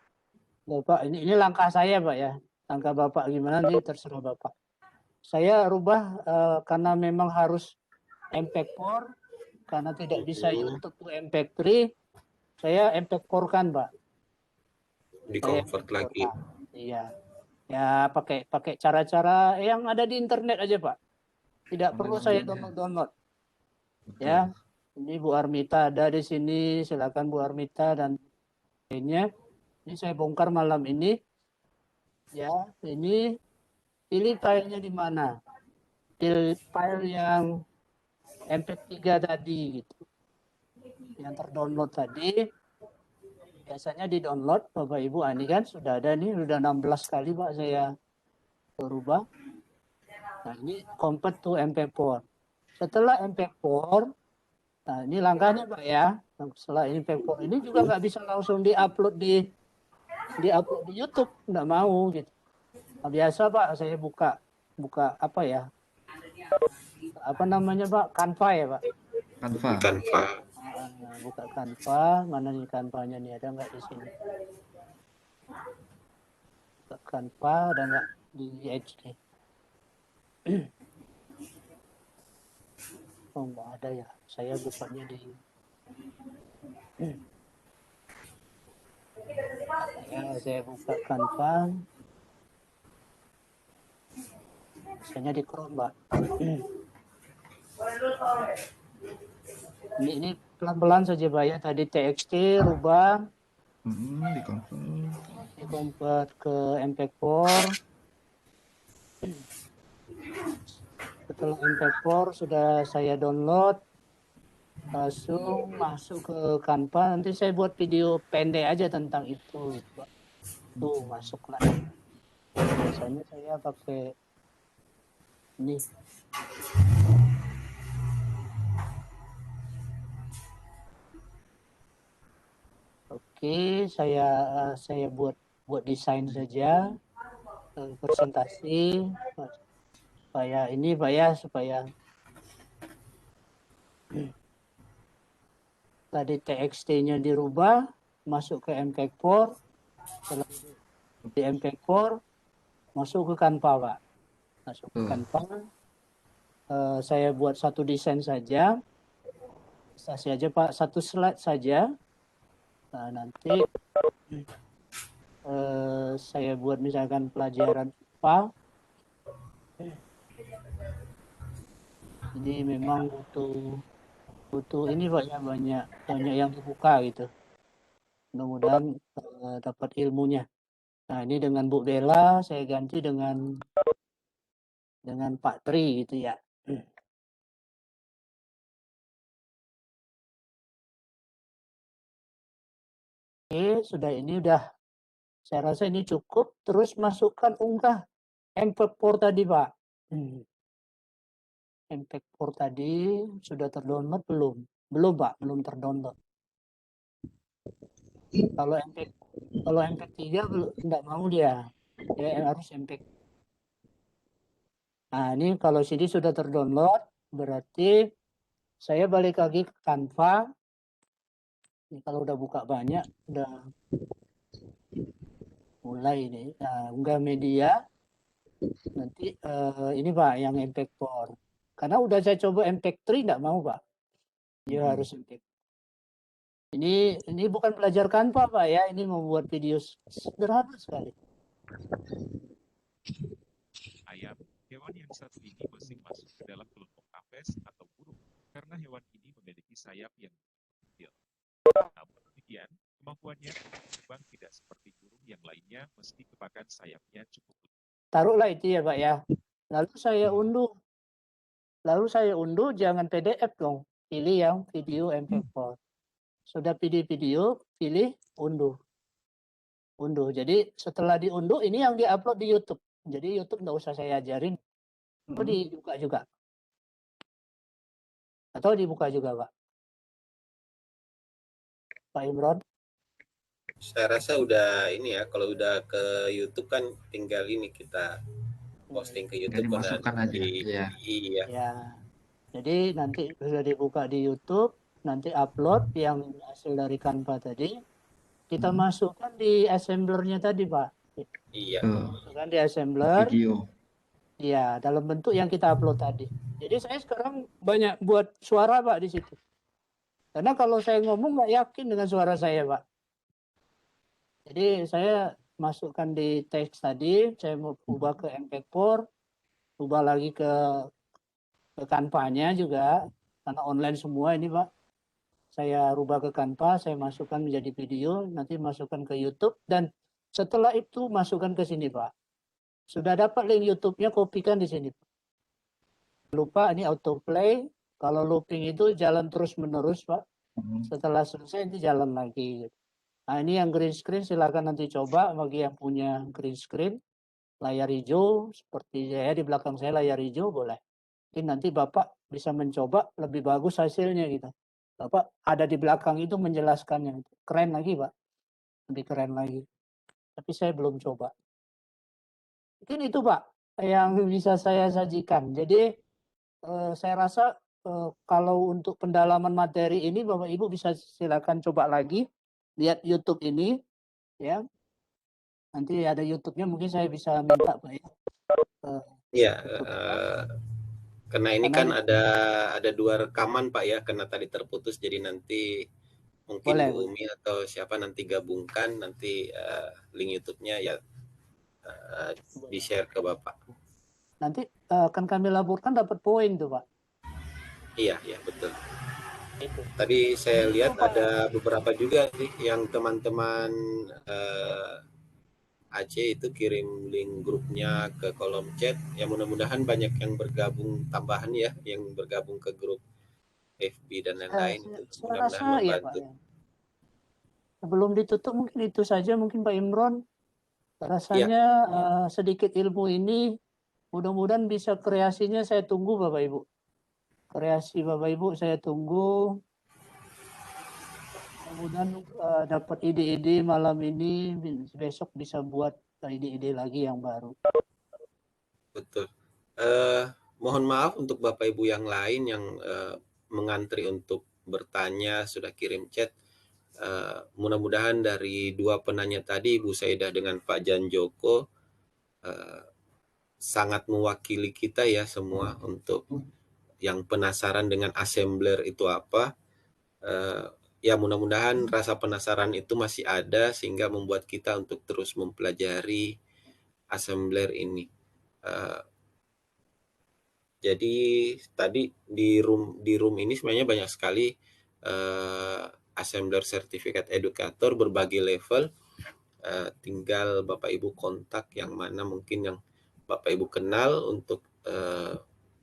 Bapak ini langkah saya Pak ya, langkah Bapak gimana nanti terserah Bapak. Saya rubah karena memang harus MP4, karena tidak bisa YouTube to MP3, saya MP4 kan Pak. Di convert lagi. Iya. Ya pakai cara-cara yang ada di internet aja Pak. Tidak perlu saya download. Ya. Ini Bu Armita ada di sini, silakan Bu Armita dan lainnya. Ini saya bongkar malam ini. Ya, ini pilih filenya di mana? Pilih file yang MP3 tadi gitu. Yang terdownload tadi. Biasanya di-download Bapak Ibu. Ini kan sudah ada nih, sudah 16 kali Pak saya berubah. Nah, ini convert to MP4. Setelah MP4, nah ini langkahnya Pak ya. Setelah MP4 ini juga nggak bisa langsung di-upload di YouTube, nggak mau gitu. Nah, biasa Pak saya buka apa ya? Apa namanya Pak? Canva ya Pak. Canva. Nah, buka Canva, mana nih Canva-nya nih, ada nggak di sini? Buka Canva, ada nggak di HD? Oh nggak ada ya, saya bukanya di saya buka Canva, biasanya di Chrome Mbak. Ini pelan-pelan saja Pak ya, tadi TXT rubah, dikonvert ke MP4. Setelah MP4 sudah saya download, langsung masuk ke Canva. Nanti saya buat video pendek aja tentang itu. Tuh masuklah. Biasanya saya pakai ini. Oke, saya buat desain saja, presentasi supaya ini Pak ya, supaya tadi TXT-nya dirubah, masuk ke MP4, setelah di MP4 masuk ke Canva Pak, masuk ke Canva. Saya buat satu desain saja, aja Pak, satu slide saja. Nah, nanti saya buat misalkan pelajaran IPA. Jadi memang butuh ini Pak ya, banyak yang dibuka gitu. Mudah-mudahan dapat ilmunya. Nah, ini dengan Bu Bella saya ganti dengan Pak Tri gitu ya. Oke, sudah ini udah. Saya rasa ini cukup. Terus masukkan unggah MP4 tadi Pak. MP4 tadi sudah terdownload belum? Belum Pak, belum terdownload. Kalau MP3 enggak mau dia. Dia harus MP. Nah, ini kalau CD sudah terdownload, berarti saya balik lagi ke Canva. Ini kalau udah buka banyak, udah mulai ini. Nah, unggah media. Nanti ini Pak yang MP4. Karena udah saya coba MP3 enggak mau Pak. Dia harus MP4. Ini bukan belajar Canva Pak ya, ini membuat video sederhana sekali. Ayam, hewan yang satu ini masing masuk ke dalam kelompok apes atau burung, karena hewan ini memiliki sayap yang kecil. Namun demikian, kemampuannya terbang tidak seperti burung yang lainnya meski kemakan sayapnya cukup. Taruhlah itu ya Pak ya. Lalu saya unduh jangan PDF dong. Pilih yang video MP4. Sudah pilih video, pilih unduh. Jadi setelah diunduh ini yang diupload di YouTube. Jadi YouTube nggak usah saya ajarin. Itu dibuka juga. Atau dibuka juga Pak. Pak Imron. Saya rasa udah ini ya, kalau udah ke YouTube kan tinggal ini kita posting ke YouTube. Dimasukkan aja. Iya. Ya. Jadi nanti sudah dibuka di YouTube, nanti upload yang hasil dari Canva tadi, kita masukkan di assemblernya tadi Pak. Iya. Masukkan di assembler. Video. Iya, dalam bentuk yang kita upload tadi. Jadi saya sekarang banyak buat suara Pak di situ. Karena kalau saya ngomong nggak yakin dengan suara saya Pak. Jadi saya masukkan di teks tadi, saya mau ubah ke MP4, ubah lagi ke Canva-nya juga, karena online semua ini Pak. saya rubah ke Canva, saya masukkan menjadi video, nanti masukkan ke YouTube, dan setelah itu masukkan ke sini, Pak. Sudah dapat link YouTube-nya, kopikan di sini. Lupa ini autoplay, kalau looping itu jalan terus-menerus, Pak. Setelah selesai itu jalan lagi. Nah, ini yang green screen silakan nanti coba bagi yang punya green screen. Layar hijau, seperti saya di belakang saya layar hijau boleh. Jadi nanti Bapak bisa mencoba lebih bagus hasilnya gitu. Bapak ada di belakang itu menjelaskannya. Keren lagi, Pak. Lebih keren lagi. Tapi saya belum coba. Mungkin itu, Pak, yang bisa saya sajikan. Jadi saya rasa kalau untuk pendalaman materi ini Bapak Ibu bisa silakan coba lagi lihat YouTube ini ya. Nanti ada YouTube-nya mungkin saya bisa minta Pak ya. Iya, YouTube. karena ini Karena kan ini- ada 2 rekaman Pak ya, karena tadi terputus, jadi nanti mungkin Boleh, Bu boleh. Umi atau siapa nanti gabungkan, nanti link YouTube-nya ya di-share ke Bapak. Nanti akan kami laporkan dapat poin tuh Pak. Iya, iya betul. Itu. Tadi saya Itu, lihat Pak. ada beberapa juga sih yang teman-teman Aceh itu kirim link grupnya ke kolom chat. Ya mudah-mudahan banyak yang bergabung tambahan ya, yang bergabung ke grup FB dan lain-lain itu Saya mudah-mudahan rasa ya Pak. membantu. Ya. Sebelum ditutup mungkin itu saja mungkin Pak Imron. Rasanya sedikit ilmu ini mudah-mudahan bisa kreasinya saya tunggu Bapak Ibu. Kreasi Bapak Ibu saya tunggu. Mudah-mudahan dapat ide-ide malam ini, besok bisa buat ide-ide lagi yang baru. Betul. Mohon maaf untuk Bapak Ibu yang lain yang mengantri untuk bertanya, sudah kirim chat. Mudah-mudahan dari 2 penanya tadi, Ibu Saidah dengan Pak Jan Joko, sangat mewakili kita ya semua untuk yang penasaran dengan assembler itu apa. Ya mudah-mudahan rasa penasaran itu masih ada sehingga membuat kita untuk terus mempelajari assembler ini. Jadi tadi di room ini sebenarnya banyak sekali assembler sertifikat edukator berbagai level. Tinggal Bapak Ibu kontak yang mana mungkin yang Bapak Ibu kenal untuk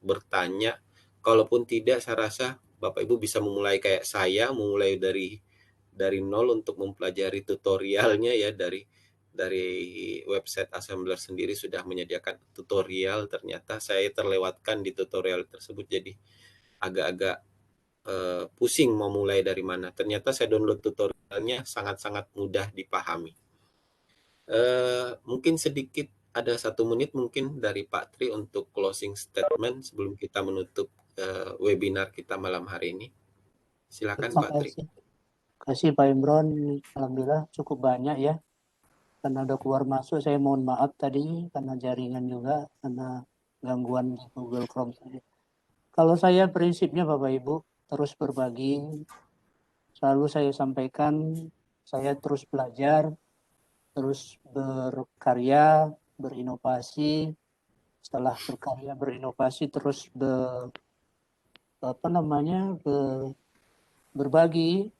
bertanya. Kalaupun tidak, saya rasa Bapak Ibu bisa memulai kayak saya, memulai dari nol untuk mempelajari tutorialnya ya, dari website assembler sendiri sudah menyediakan tutorial. Ternyata saya terlewatkan di tutorial tersebut, jadi agak-agak pusing mau mulai dari mana. Ternyata saya download tutorialnya sangat-sangat mudah dipahami. Mungkin sedikit ada 1 menit mungkin dari Pak Tri untuk closing statement sebelum kita menutup webinar kita malam hari ini. Silakan Terima Pak Tri. kasih Pak Imron. Alhamdulillah cukup banyak ya. Karena udah keluar masuk, saya mohon maaf tadi karena jaringan juga, karena gangguan di Google Chrome tadi. Kalau saya prinsipnya Bapak Ibu terus berbagi, selalu saya sampaikan, saya terus belajar, terus berkarya, berinovasi. Setelah berkarya berinovasi terus berbagi,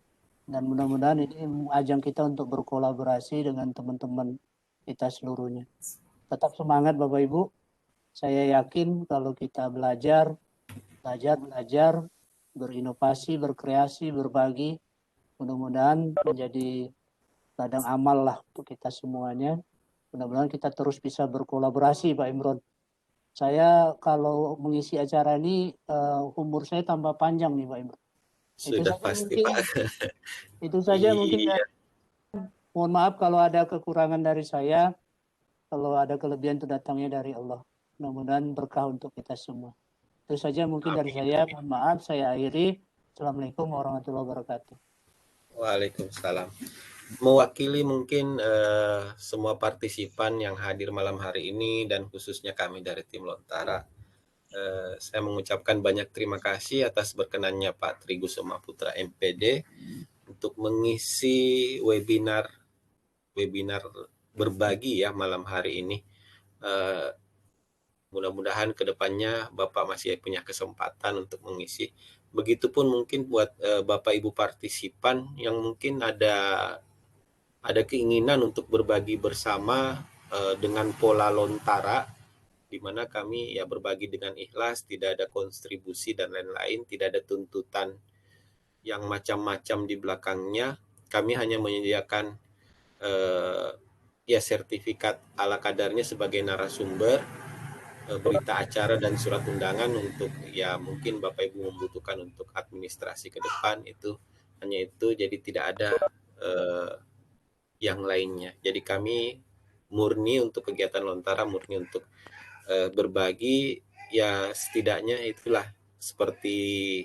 dan mudah-mudahan ini ajang kita untuk berkolaborasi dengan teman-teman kita seluruhnya. Tetap semangat Bapak Ibu. Saya yakin kalau kita belajar, berinovasi, berkreasi, berbagi, mudah-mudahan menjadi ladang amal lah untuk kita semuanya. Mudah-mudahan kita terus bisa berkolaborasi Pak Imron. Saya kalau mengisi acara ini umur saya tambah panjang nih Pak Imron. Sudah pasti mungkin, Pak. Itu saja mungkin. Iya. Mohon maaf kalau ada kekurangan dari saya. Kalau ada kelebihan itu datangnya dari Allah. Mudah-mudahan berkah untuk kita semua. Itu saja mungkin dari saya. Mohon maaf, saya akhiri. Assalamualaikum warahmatullahi wabarakatuh. Waalaikumsalam. Mewakili mungkin semua partisipan yang hadir malam hari ini dan khususnya kami dari tim Lontara, saya mengucapkan banyak terima kasih atas berkenannya Pak Tri Kusuma Putra MPD untuk mengisi webinar berbagi ya malam hari ini. Mudah-mudahan kedepannya Bapak masih punya kesempatan untuk mengisi Begitupun mungkin buat Bapak Ibu partisipan yang mungkin ada keinginan untuk berbagi bersama dengan pola lontara, di mana kami ya berbagi dengan ikhlas, tidak ada kontribusi dan lain-lain, tidak ada tuntutan yang macam-macam di belakangnya. Kami hanya menyediakan ya sertifikat ala kadarnya sebagai narasumber, berita acara dan surat undangan untuk ya mungkin Bapak Ibu membutuhkan untuk administrasi ke depan, itu hanya itu, jadi tidak ada yang lainnya. Jadi kami murni untuk kegiatan lontara, murni untuk berbagi, ya setidaknya itulah seperti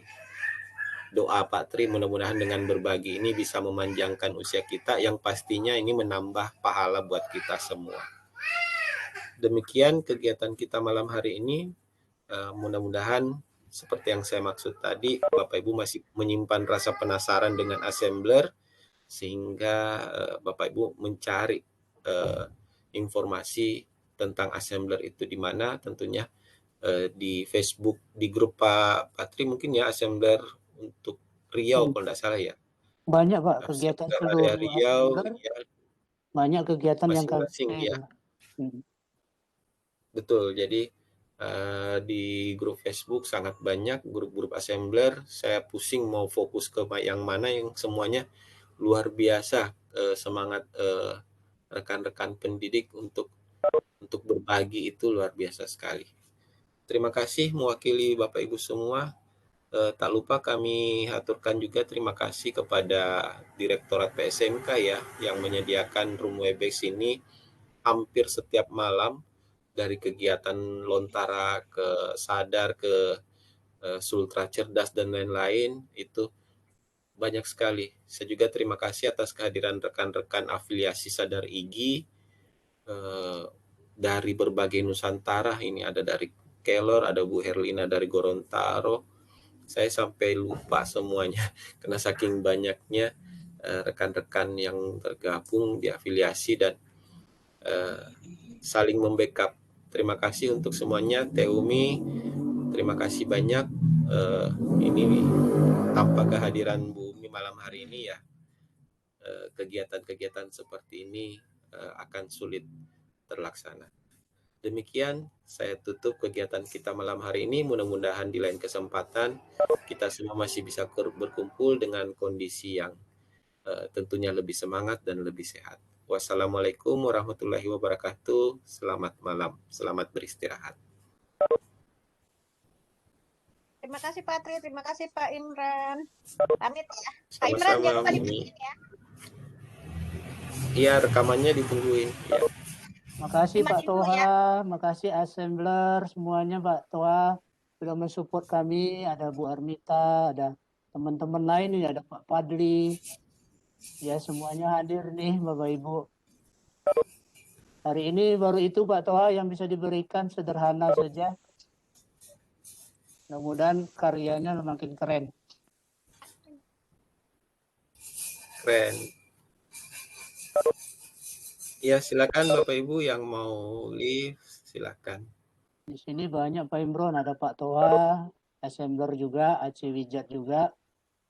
doa Pak Tri, mudah-mudahan dengan berbagi ini bisa memanjangkan usia kita, yang pastinya ini menambah pahala buat kita semua. Demikian kegiatan kita malam hari ini. Mudah-mudahan seperti yang saya maksud tadi, Bapak Ibu masih menyimpan rasa penasaran dengan assembler, sehingga Bapak Ibu mencari informasi tentang assembler itu di mana, tentunya di Facebook, di grup Pak Patri mungkin ya, assembler untuk Riau kalau tidak salah ya. Banyak Pak kegiatan Assembler area seluruh Riau assembler, ya, banyak kegiatan yang kami masing-masing ya. Hmm. Betul, jadi di grup Facebook sangat banyak grup-grup assembler. Saya pusing mau fokus ke yang mana, yang semuanya luar biasa semangat rekan-rekan pendidik untuk berbagi itu luar biasa sekali. Terima kasih mewakili Bapak Ibu semua. Tak lupa kami aturkan juga terima kasih kepada Direktorat PSMK ya, yang menyediakan room Webex ini hampir setiap malam, dari kegiatan lontara ke sadar ke sultra cerdas dan lain-lain, itu banyak sekali. Saya juga terima kasih atas kehadiran rekan-rekan afiliasi Sadar IGI dari berbagai Nusantara. Ini ada dari Kelor, ada Bu Herlina dari Gorontalo. Saya sampai lupa semuanya karena saking banyaknya rekan-rekan yang tergabung di afiliasi dan saling membackup. Terima kasih untuk semuanya. Teumi, terima kasih banyak. Ini tanpa kehadiran Bu Umi malam hari ini ya, kegiatan-kegiatan seperti ini akan sulit terlaksana. Demikian saya tutup kegiatan kita malam hari ini. Mudah-mudahan di lain kesempatan kita semua masih bisa berkumpul dengan kondisi yang tentunya lebih semangat dan lebih sehat. Wassalamualaikum warahmatullahi wabarakatuh. Selamat malam, selamat beristirahat. Terima kasih Pak Tri, terima kasih Pak Imran. Pamit ya. Pak Imran Sama-sama, jangan lupa Umi. dibikin ya. Iya, rekamannya ditungguin. Ya. Makasih Terima Pak kasih dulu Toha, ya. makasih assembler semuanya Pak Toha sudah mensupport kami. Ada Bu Armita, ada teman-teman lain ini, ada Pak Padli. Ya semuanya hadir nih Bapak Ibu. Hari ini baru itu Pak Toha yang bisa diberikan, sederhana saja. Mudah-mudahan karyanya makin keren. Keren. Ya, silakan Bapak Ibu yang mau live, silakan. Di sini banyak Pak Imron, ada Pak Toha, assembler juga, Aceh Wijat juga.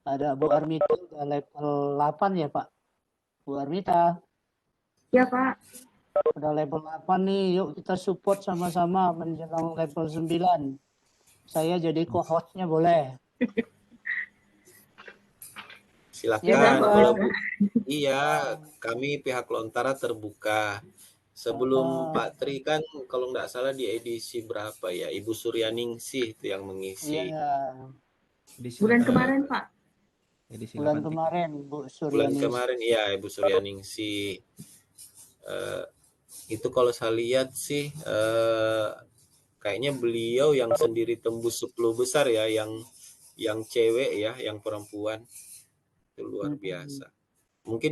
Ada Bu Armita, udah level 8 ya Pak? Bu Armita. Ya Pak. Udah level 8 nih, yuk kita support sama-sama menjelang level 9. Saya jadi co-hostnya boleh? Silakan. Ya, kalau Bu, iya, kami pihak Lontara terbuka. Sebelum Pak Tri kan kalau nggak salah di edisi berapa ya, Ibu Suryaningsih itu yang mengisi. Iya. Bulan kemarin Pak. Bulan kemarin Bu Bulan Suryaningsih. kemarin iya Ibu Suryaningsih. Itu kalau saya lihat sih kayaknya beliau yang sendiri tembus 10 besar ya, yang cewek ya, yang perempuan itu luar biasa. Mungkin